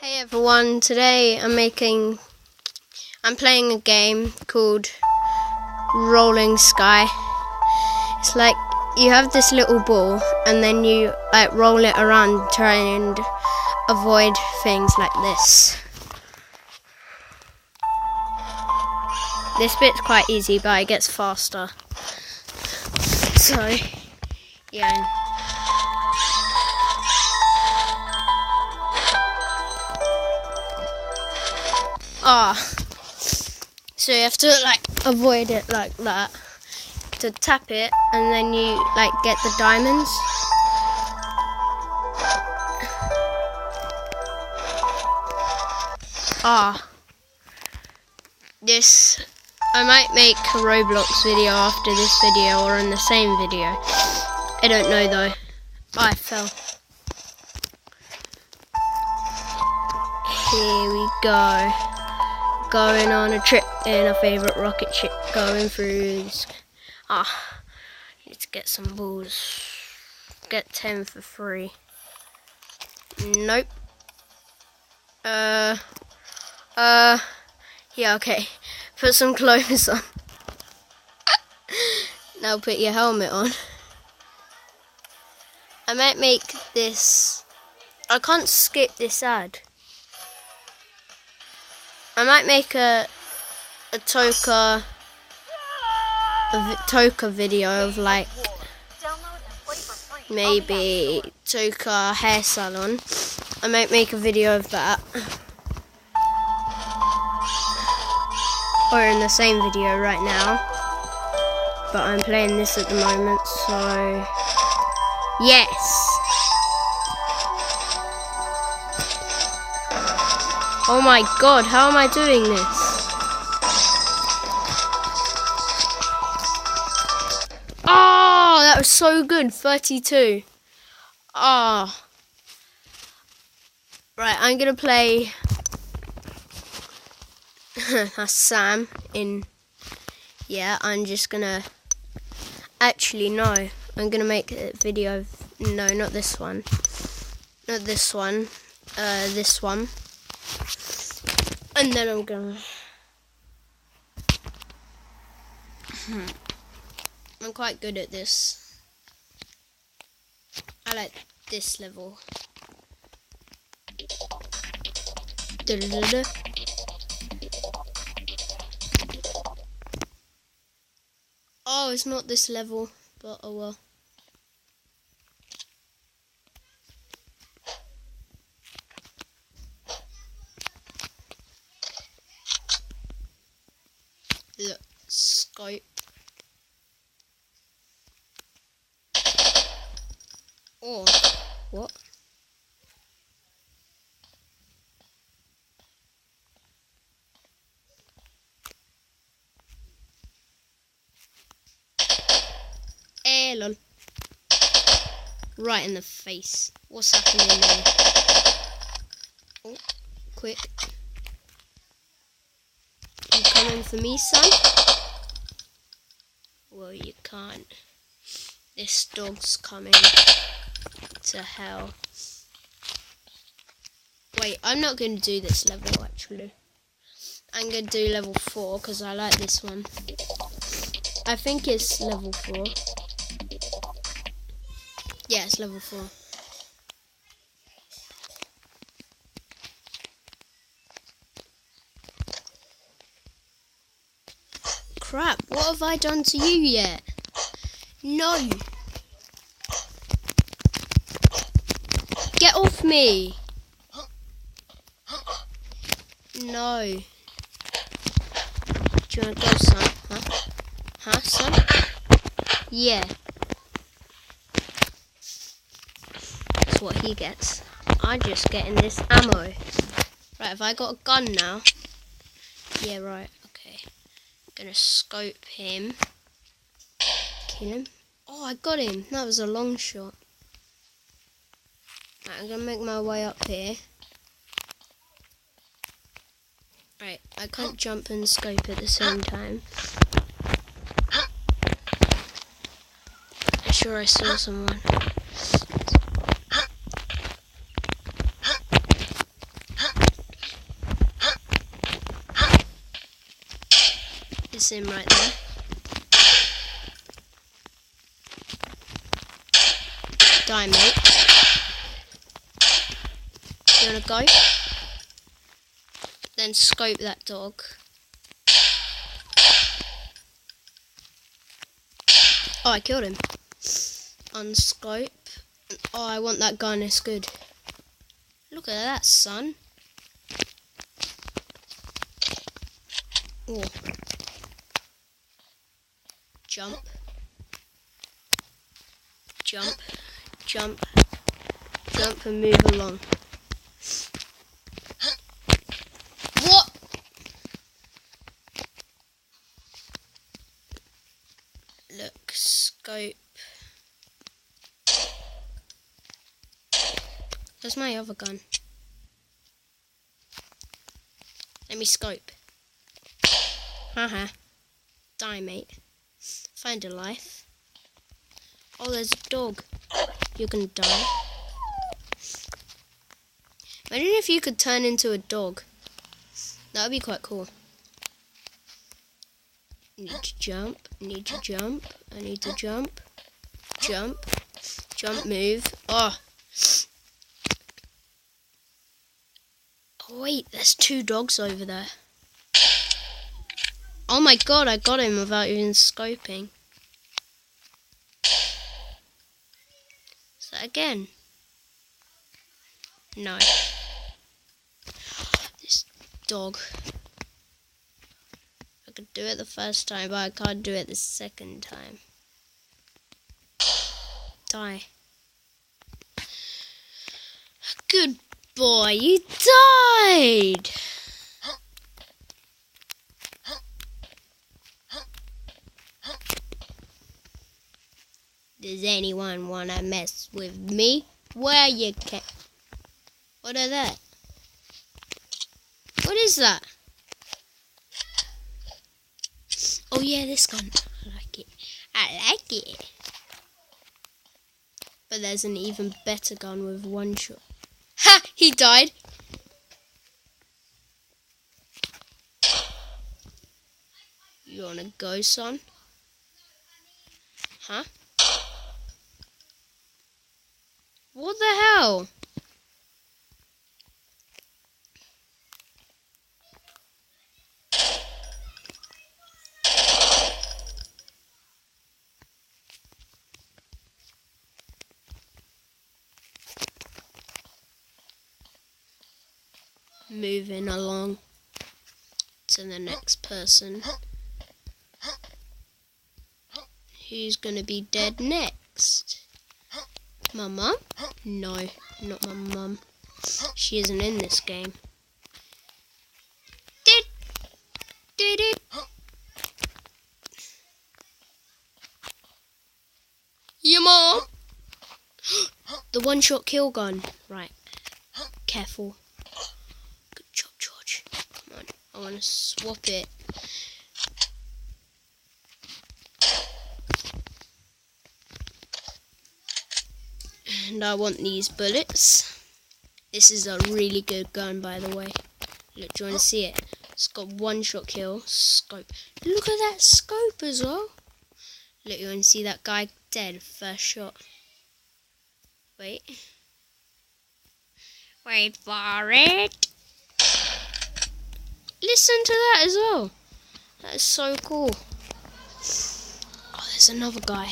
Hey everyone, today I'm playing a game called Rolling Sky. It's like you have this little ball and then you like roll it around trying to avoid things like this. This bit's quite easy but it gets faster. So, yeah. So you have to like avoid it like that to tap it, and then you like get the diamonds. This I might make a Roblox video after this video or in the same video. I don't know though. I fell. Here we go. Going on a trip in a favourite rocket ship, going through this. Need to get some balls. Get 10 for free. Nope. Yeah, okay. Put some clothes on. Now put your helmet on. I might make this. I can't skip this ad. I might make a Toka video of like maybe Toka hair salon. I might make a video of that, or in the same video right now. But I'm playing this at the moment, so yes. Oh my god, how am I doing this? Oh, that was so good, 32. Right, I'm gonna play that's Sam in, yeah, I'm just gonna, actually no, I'm gonna make a video of, no, not this one, not this one, this one. And then I'm gonna. I'm quite good at this. I like this level. Oh, it's not this level, but oh well. Look, scope. Oh, what? Lol. Right in the face. What's happening there? Oh, quick. You coming for me, son? Well, you can't. This dog's coming to hell. Wait, I'm not going to do this level, actually. I'm going to do level 4, because I like this one. I think it's level 4. Yeah, it's level 4. Crap, what have I done to you yet? No. Get off me. No. Do you want to go, son? Huh, son? Yeah. That's what he gets. I'm just getting this ammo. Right, have I got a gun now? Yeah, right. Okay. Gonna scope him. Kill him. Oh, I got him. That was a long shot. Right, I'm gonna make my way up here. Right, I can't jump and scope at the same time. I'm sure I saw someone. It's him right there. Die, mate. You wanna go? Then scope that dog. Oh, I killed him. Unscope. Oh, I want that gun, it's good. Look at that, son. Oh. Jump. Jump. Jump. Jump and move along. What? Look, scope. Where's my other gun? Let me scope. Haha. Die, mate. Find a life. Oh, there's a dog. You can die. Imagine if you could turn into a dog. That would be quite cool. Need to jump. Need to jump. I need to jump. Jump. Jump, move. Oh. Oh, wait, there's 2 dogs over there. Oh my god, I got him without even scoping. Is that again? No. This dog. I could do it the first time, but I can't do it the second time. Die. Good boy, you died! Does anyone wanna mess with me? Where you can? What are that? What is that? Oh yeah, this gun. I like it. I like it. But there's an even better gun with 1 shot. Ha! He died. You wanna go, son? Huh? What the hell? Moving along to the next person. Who's gonna be dead next? My mum? No, not my mum. She isn't in this game. Did. Your mom? The 1-shot kill gun. Right. Careful. Good job, George. Come on. I want to swap it. And I want these bullets. This is a really good gun, by the way. Look, do you want to see it? It's got 1-shot kill. Scope. Look at that scope as well. Look, you want to see that guy dead first shot. Wait. Wait for it. Listen to that as well. That is so cool. Oh, there's another guy.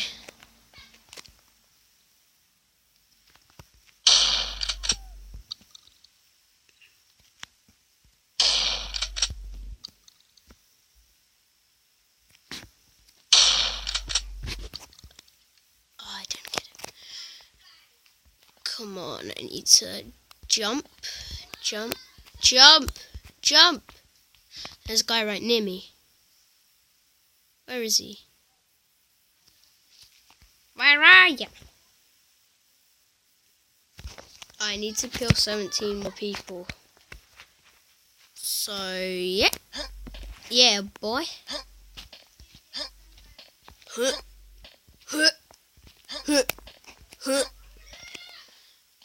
Come on, I need to jump, jump, jump, jump. There's a guy right near me. Where is he? Where are you? I need to kill 17 more people. So, yeah. Yeah, boy.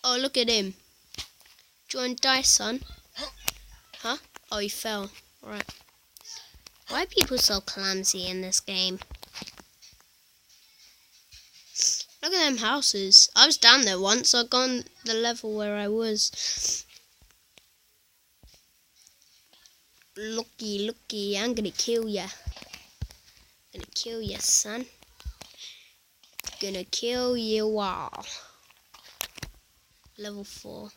Oh, look at him. Do you want to die, son? Huh? Oh, he fell. Right. Why are people so clumsy in this game? Look at them houses. I was down there once. I've gone the level where I was. Looky, I'm gonna kill ya. Gonna kill ya, son. Gonna kill you all. Level 4.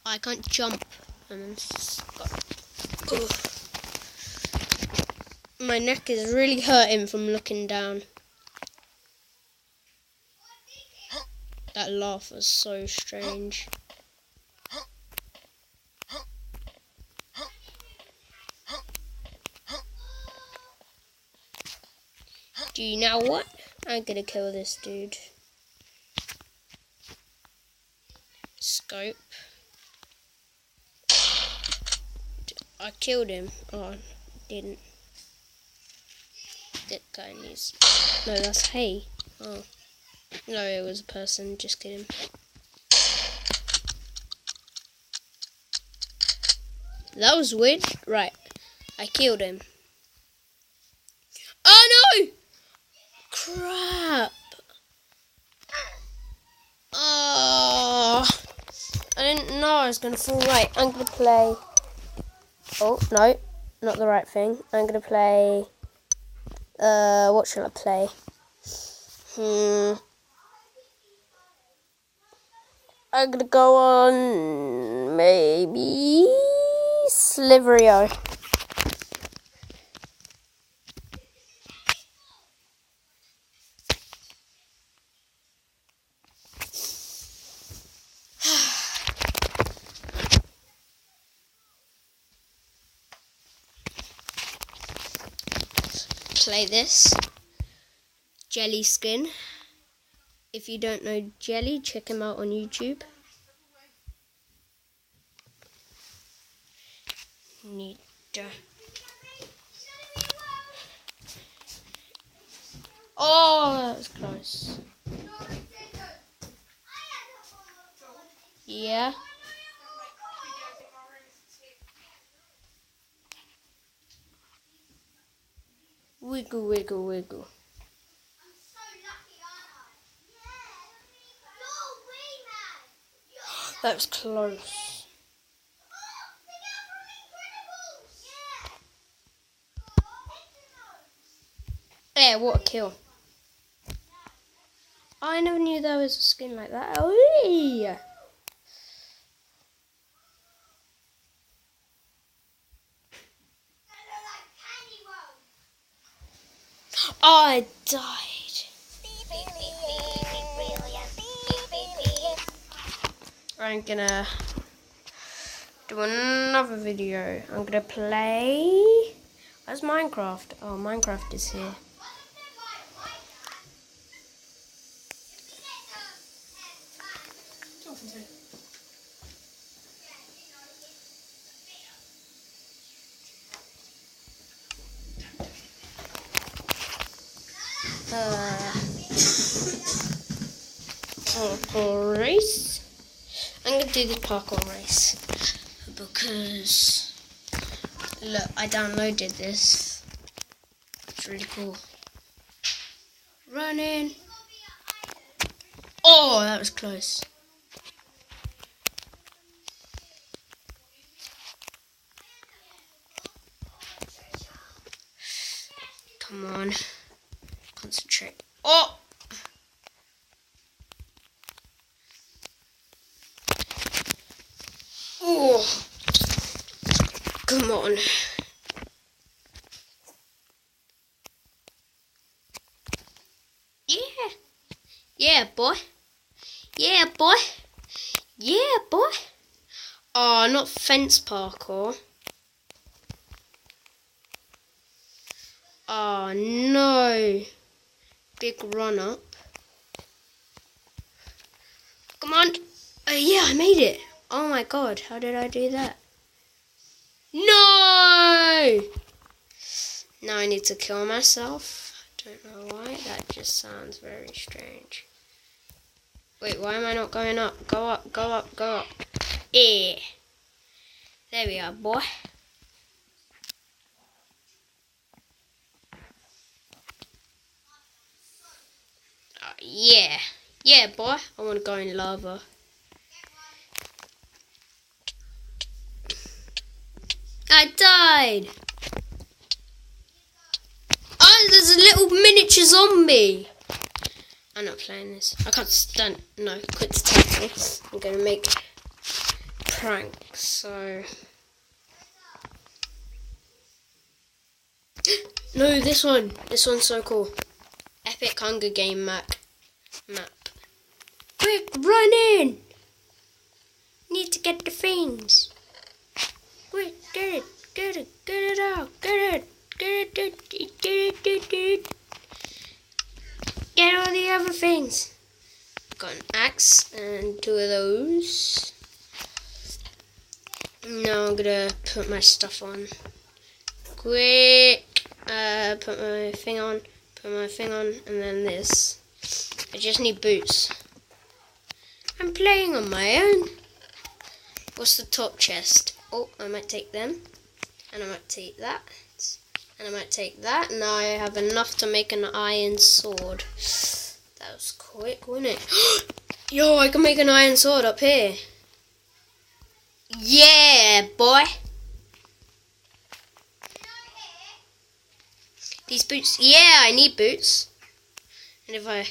I can't jump. My neck is really hurting from looking down. That laugh was so strange. Do you know what? I'm gonna kill this dude. Scope. I killed him. Oh, didn't. That guy needs. No, that's hay. Oh. No, it was a person. Just kidding. That was weird. Right. I killed him. Oh no! Crap. Oh. I didn't know I was going to fall. Right. I'm going to play. Oh, no. Not the right thing. I'm going to play. What shall I play? I'm gonna go on maybe Sliverio. Play this Jelly skin. If you don't know Jelly, check him out on YouTube. Need to. Oh, that was close. Yeah. Wiggle, wiggle, wiggle. That was close. Yeah, what a kill. I never knew there was a skin like that. Oh, yeah. I died. I'm gonna do another video. I'm gonna play. Where's Minecraft? Oh, Minecraft is here. Parkour race. I'm gonna do the parkour race because look, I downloaded this. It's really cool. Running. Oh, that was close. Come on. Concentrate. Oh! Oh! Come on. Yeah. Yeah, boy. Yeah, boy. Yeah, boy. Oh, not fence parkour. Oh, no. Big run up. Come on. Yeah, I made it. Oh my god, how did I do that? No! Now I need to kill myself. I don't know why. That just sounds very strange. Wait, why am I not going up? Go up, go up, go up. Yeah. There we are, boy. Yeah. Yeah, boy. I want to go in lava. I died. Oh, there's a little miniature zombie. I'm not playing this. I can't stand. No, quit the title. I'm going to make pranks, so... No, this one. This one's so cool. Epic Hunger Game map. Quick, run in! Need to get the things. Quick, get it out, get it. Get all the other things. Got an axe and 2 of those. Now I'm gonna put my stuff on. Quick. Put my thing on, and then this. I just need boots. I'm playing on my own. What's the top chest? Oh, I might take them. And I might take that. And I might take that. Now I have enough to make an iron sword. That was quick, wasn't it? Yo, I can make an iron sword up here. Yeah, boy. These boots. Yeah, I need boots. And if I...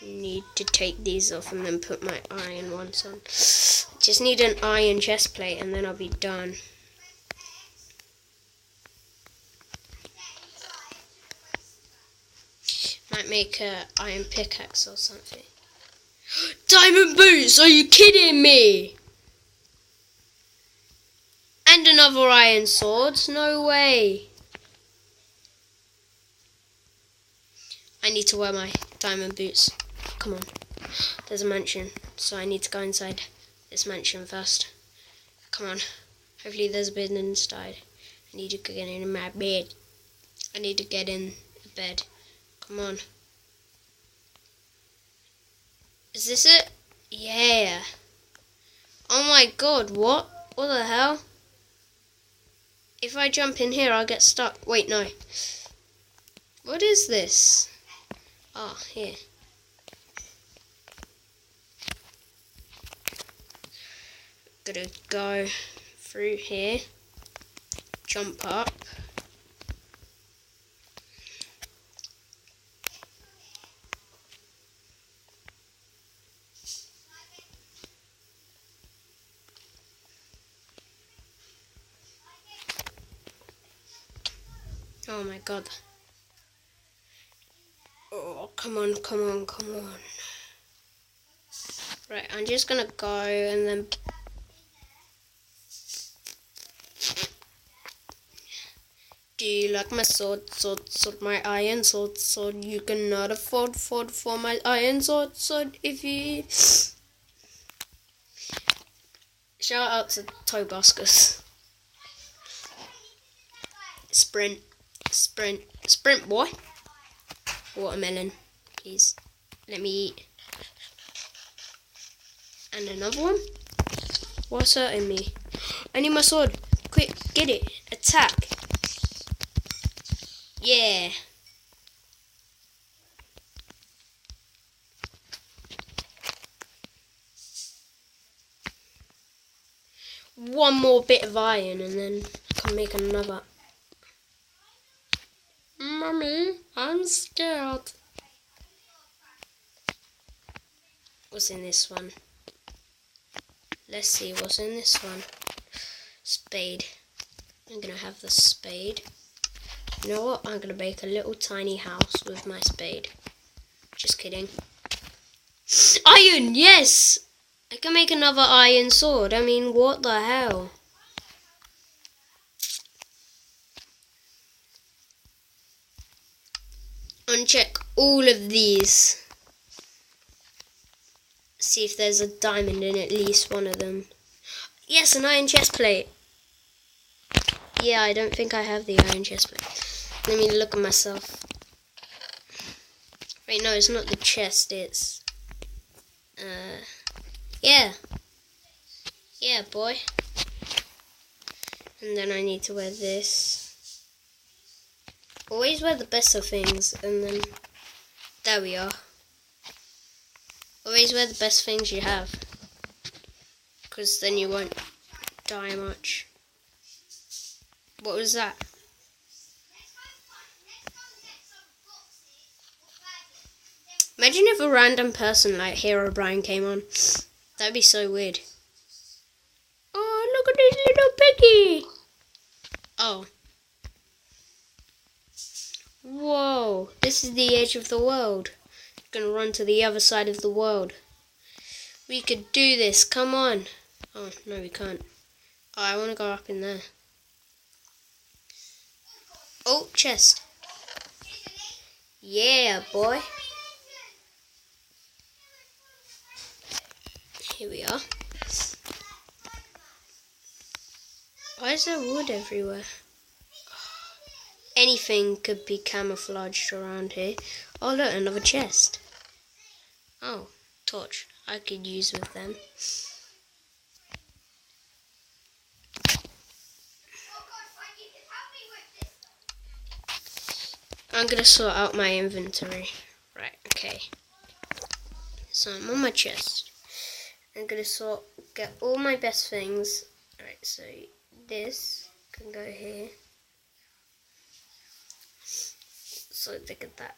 need to take these off and then put my iron ones on. Just need an iron chest plate and then I'll be done. Might make a iron pickaxe or something. Diamond boots! Are you kidding me? And another iron sword? No way. I need to wear my diamond boots. Come on. There's a mansion, so I need to go inside this mansion first. Come on. Hopefully there's a bed inside. I need to get in my bed. I need to get in the bed. Come on. Is this it? Yeah. Oh my god, what? What the hell? If I jump in here, I'll get stuck. Wait, no. What is this? Oh, here. Gotta go through here. Jump up. Oh my god. Oh, come on, come on, come on. Right, I'm just gonna go and then... Do you like my sword, my iron sword, you cannot afford for my iron sword, if you... Shout out to Tobuscus. Sprint, sprint, sprint, boy. Watermelon, please. Let me eat. And another one. What's hurting me? I need my sword. Quick, get it. Attack. Yeah. One more bit of iron and then I can make another. Mummy, I'm scared. What's in this one? Let's see what's in this one. Spade. I'm gonna have the spade. You know what? I'm gonna make a little tiny house with my spade. Just kidding. Iron, yes! I can make another iron sword. I mean, what the hell? Uncheck all of these. See if there's a diamond in at least one of them. Yes, an iron chest plate. Yeah, I don't think I have the iron chest plate. Let me look at myself. Wait, no, it's not the chest, it's... yeah. Yeah, boy. And then I need to wear this. Always wear the best of things, and then there we are. Always wear the best things you have, because then you won't die much. What was that? Imagine if a random person like Herobrine came on. That'd be so weird. Oh, look at this little piggy! Oh. Whoa, this is the edge of the world. I'm gonna run to the other side of the world. We could do this, come on. Oh, no we can't. Oh, I wanna go up in there. Oh, chest. Yeah, boy. Here we are. Why is there wood everywhere? Anything could be camouflaged around here. Oh look, another chest. Oh, torch. I could use with them. I'm gonna sort out my inventory. Right, okay. So I'm on my chest. I'm gonna get all my best things. Right, so this can go here. So look at that.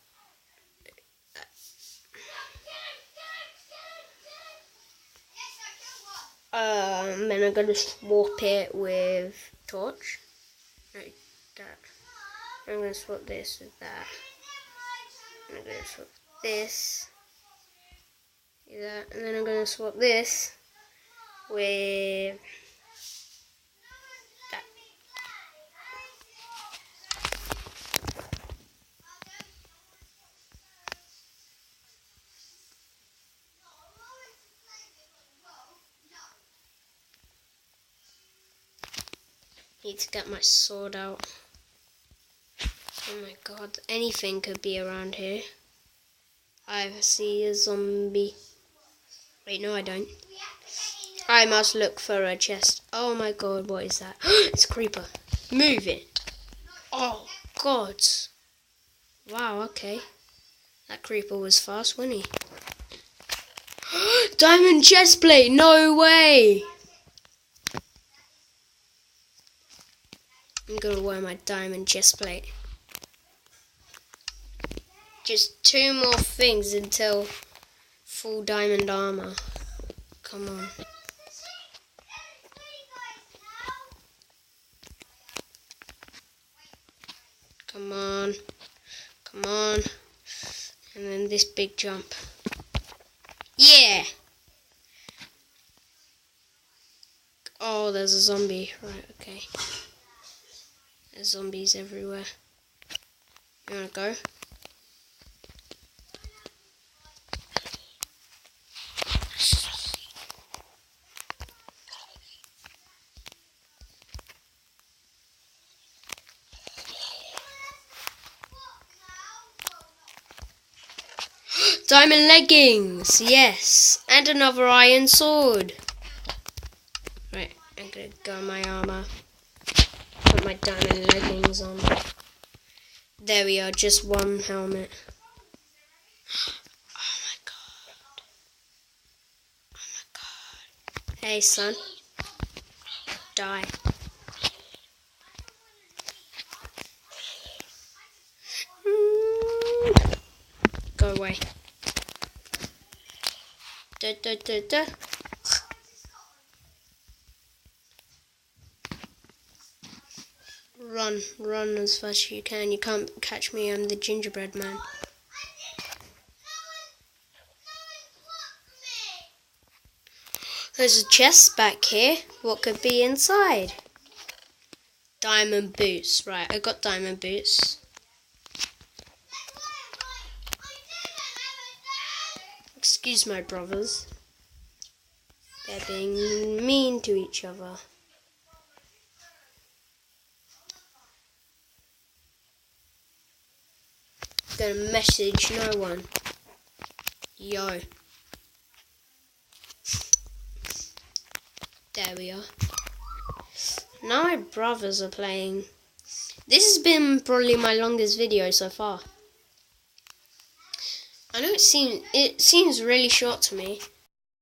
Then I'm gonna swap it with torch. Like that. I'm gonna swap this with that. And I'm gonna swap this. That. And then I'm gonna swap this with that. Need to get my sword out. Oh my god, anything could be around here. I see a zombie. Wait, no I don't. I must look for a chest. Oh my god, what is that? It's a creeper. Move it. Oh god. Wow, okay. That creeper was fast, wasn't he? Diamond chestplate, no way! I'm gonna wear my diamond chestplate. Just 2 more things until full diamond armor. Come on. Come on. Come on. And then this big jump. Yeah! Oh, there's a zombie. Right, okay. There's zombies everywhere. You wanna go? Diamond leggings, yes, and another iron sword. Right, I'm gonna go on my armor. Put my diamond leggings on. There we are, just 1 helmet. Oh my god. Oh my god. Hey son. Die. Go away. Da, da, da, da. Run as fast as you can. You can't catch me, I'm the gingerbread man. There's a chest back here. What could be inside? Diamond boots. Right, I got diamond boots. Excuse my brothers. They're being mean to each other. Gonna message no one. Yo. There we are. Now my brothers are playing. This has been probably my longest video so far. I know it seems really short to me,